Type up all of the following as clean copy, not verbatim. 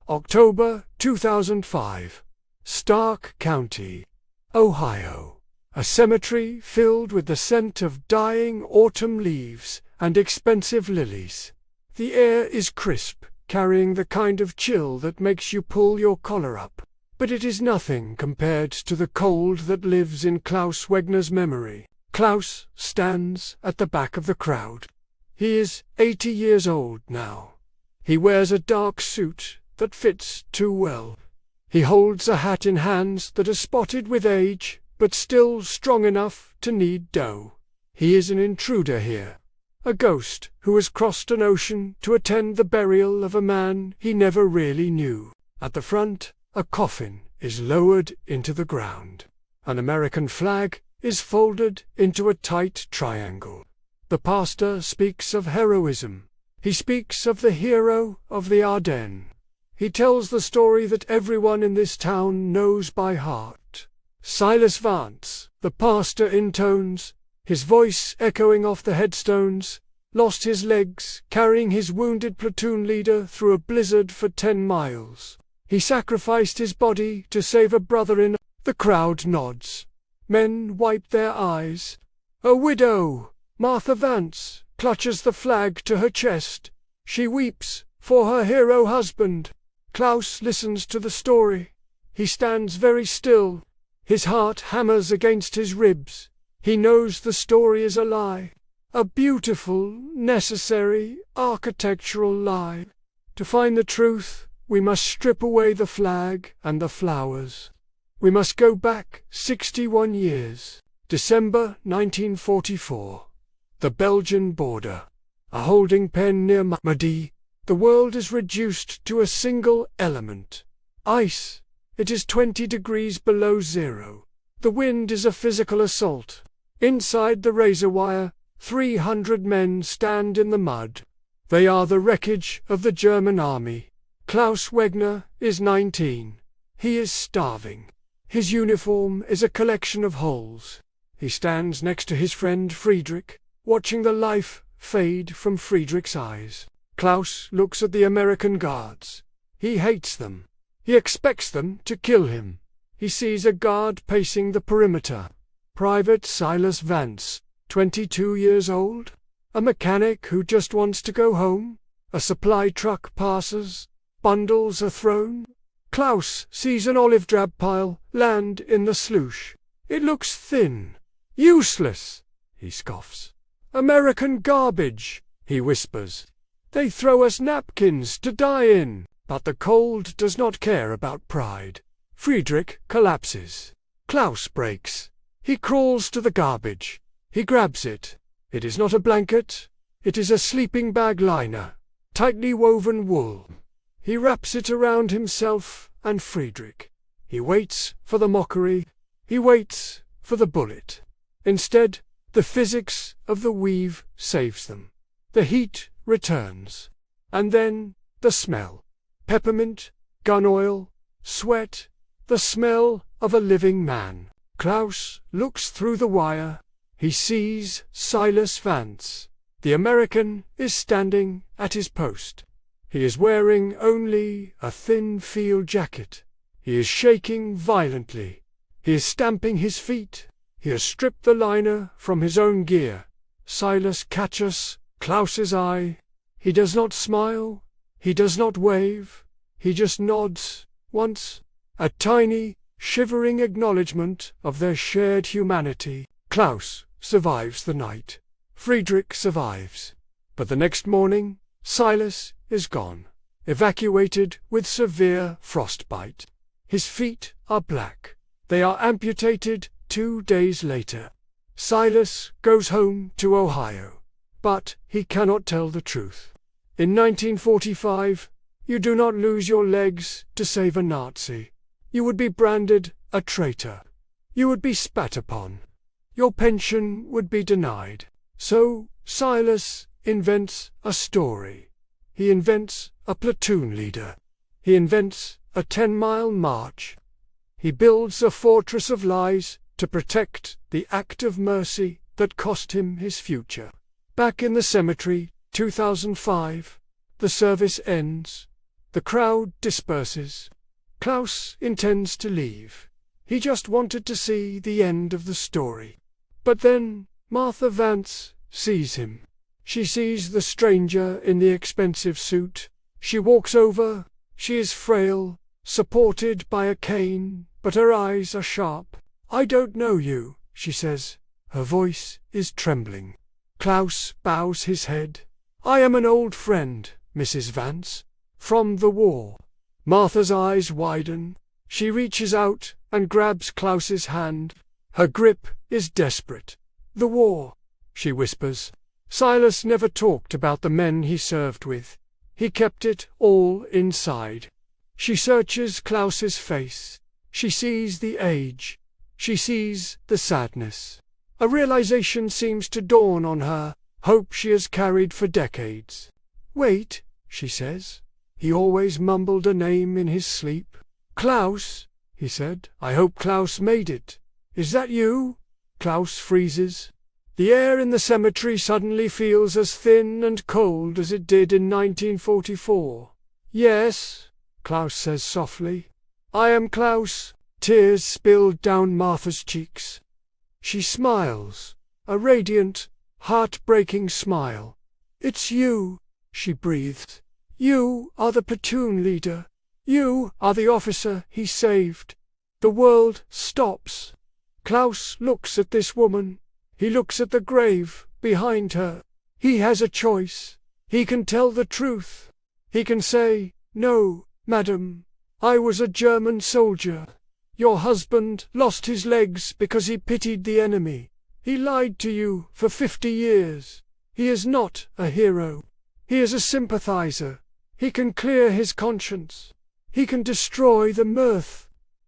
October 2005. Stark County, Ohio. A cemetery filled with the scent of dying autumn leaves and expensive lilies. The air is crisp, carrying the kind of chill that makes you pull your collar up. But it is nothing compared to the cold that lives in Klaus Wegner's memory. Klaus stands at the back of the crowd. He is 80 years old now. He wears a dark suit that fits too well. He holds a hat in hands that are spotted with age, but still strong enough to knead dough. He is an intruder here, a ghost who has crossed an ocean to attend the burial of a man he never really knew. At the front, a coffin is lowered into the ground. An American flag is folded into a tight triangle. The pastor speaks of heroism. He speaks of the hero of the Ardennes. He tells the story that everyone in this town knows by heart. Silas Vance, the pastor intones, his voice echoing off the headstones, lost his legs carrying his wounded platoon leader through a blizzard for 10 miles. He sacrificed his body to save a brother in. The crowd nods. Men wipe their eyes. A widow, Martha Vance, clutches the flag to her chest. She weeps for her hero husband. Klaus listens to the story. He stands very still. His heart hammers against his ribs. He knows the story is a lie. A beautiful, necessary, architectural lie. To find the truth, we must strip away the flag and the flowers. We must go back 61 years. December 1944. The Belgian border. A holding pen near Mahdi. The world is reduced to a single element. Ice. It is 20 degrees below zero. The wind is a physical assault. Inside the razor wire, 300 men stand in the mud. They are the wreckage of the German army. Klaus Wegner is 19. He is starving. His uniform is a collection of holes. He stands next to his friend Friedrich, watching the life fade from Friedrich's eyes. Klaus looks at the American guards. He hates them. He expects them to kill him. He sees a guard pacing the perimeter. Private Silas Vance, 22 years old. A mechanic who just wants to go home. A supply truck passes. Bundles are thrown. Klaus sees an olive drab pile land in the sluice. It looks thin. Useless, he scoffs. American garbage, he whispers. They throw us napkins to die in. But the cold does not care about pride. Friedrich collapses. Klaus breaks. He crawls to the garbage. He grabs it. It is not a blanket. It is a sleeping bag liner. Tightly woven wool. He wraps it around himself and Friedrich. He waits for the mockery. He waits for the bullet. Instead, the physics of the weave saves them. The heat returns. And then, the smell. Peppermint, gun oil, sweat, the smell of a living man. Klaus looks through the wire. He sees Silas Vance. The American is standing at his post. He is wearing only a thin field jacket. He is shaking violently. He is stamping his feet. He has stripped the liner from his own gear. Silas catches Klaus's eye. He does not smile. He does not wave. He just nods, once, a tiny, shivering acknowledgement of their shared humanity. Klaus survives the night. Friedrich survives. But the next morning, Silas is gone, evacuated with severe frostbite. His feet are black. They are amputated 2 days later. Silas goes home to Ohio. But he cannot tell the truth. In 1945, you do not lose your legs to save a Nazi. You would be branded a traitor. You would be spat upon. Your pension would be denied. So Silas invents a story. He invents a platoon leader. He invents a 10-mile march. He builds a fortress of lies to protect the act of mercy that cost him his future. Back in the cemetery, 2005, the service ends. The crowd disperses. Klaus intends to leave. He just wanted to see the end of the story. But then Martha Vance sees him. She sees the stranger in the expensive suit. She walks over. She is frail, supported by a cane, but her eyes are sharp. "I don't know you," she says. Her voice is trembling. Klaus bows his head. "I am an old friend, Mrs. Vance, from the war." Martha's eyes widen. She reaches out and grabs Klaus's hand. Her grip is desperate. "The war," she whispers. Silas never talked about the men he served with. He kept it all inside. She searches Klaus's face. She sees the age. She sees the sadness. A realization seems to dawn on her, hope she has carried for decades. "Wait," she says. He always mumbled a name in his sleep. "Klaus," he said. "I hope Klaus made it. Is that you?" Klaus freezes. The air in the cemetery suddenly feels as thin and cold as it did in 1944. "Yes," Klaus says softly. "I am Klaus." Tears spilled down Martha's cheeks. She smiles, a radiant, heartbreaking smile. "It's you," she breathed. "You are the platoon leader. You are the officer he saved." The world stops. Klaus looks at this woman. He looks at the grave behind her. He has a choice. He can tell the truth. He can say, "No, madam, I was a German soldier. Your husband lost his legs because he pitied the enemy. He lied to you for 50 years. He is not a hero. He is a sympathizer. He can clear his conscience. He can destroy the mirth.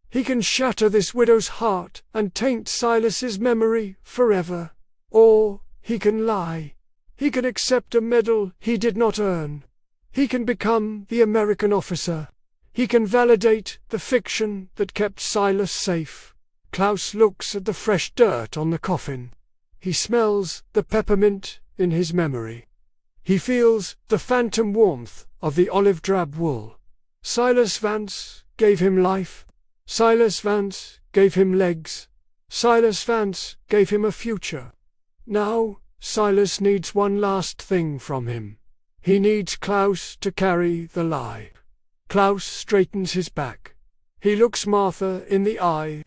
He can shatter this widow's heart and taint Silas's memory forever. Or he can lie. He can accept a medal he did not earn. He can become the American officer. He can validate the fiction that kept Silas safe." Klaus looks at the fresh dirt on the coffin. He smells the peppermint in his memory. He feels the phantom warmth of the olive-drab wool. Silas Vance gave him life. Silas Vance gave him legs. Silas Vance gave him a future. Now Silas needs one last thing from him. He needs Klaus to carry the lie. Klaus straightens his back. He looks Martha in the eye.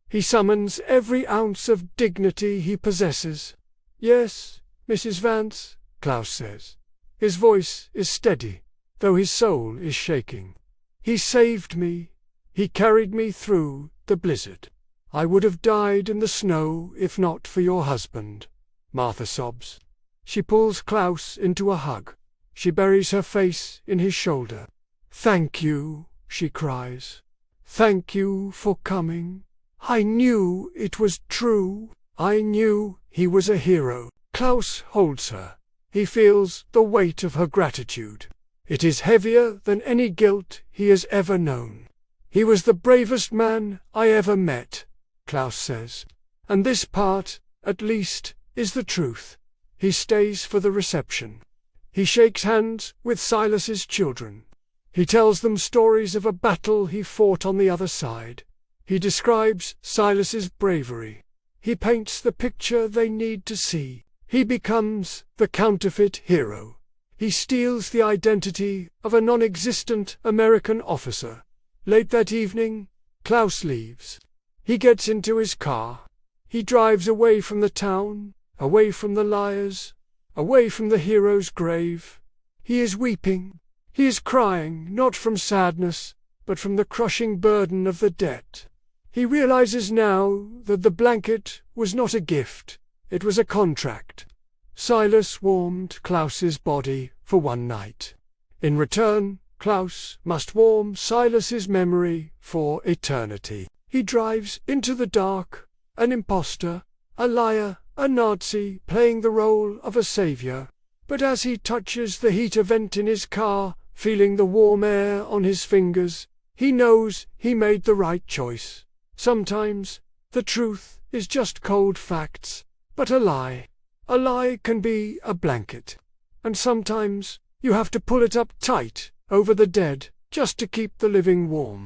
He summons every ounce of dignity he possesses. "Yes, Mrs. Vance," Klaus says. His voice is steady, though his soul is shaking. "He saved me. He carried me through the blizzard. I would have died in the snow if not for your husband," Martha sobs. She pulls Klaus into a hug. She buries her face in his shoulder. "Thank you," she cries. "Thank you for coming. I knew it was true. I knew he was a hero." Klaus holds her. He feels the weight of her gratitude. It is heavier than any guilt he has ever known. "He was the bravest man I ever met," Klaus says. "And this part, at least, is the truth." He stays for the reception. He shakes hands with Silas's children. He tells them stories of a battle he fought on the other side. He describes Silas's bravery. He paints the picture they need to see. He becomes the counterfeit hero. He steals the identity of a non-existent American officer. Late that evening, Klaus leaves. He gets into his car. He drives away from the town, away from the liars, away from the hero's grave. He is weeping. He is crying, not from sadness, but from the crushing burden of the debt. He realizes now that the blanket was not a gift, it was a contract. Silas warmed Klaus's body for one night. In return, Klaus must warm Silas's memory for eternity. He drives into the dark, an imposter, a liar, a Nazi playing the role of a savior. But as he touches the heater vent in his car, feeling the warm air on his fingers, he knows he made the right choice. Sometimes the truth is just cold facts, but a lie can be a blanket. And sometimes you have to pull it up tight over the dead just to keep the living warm.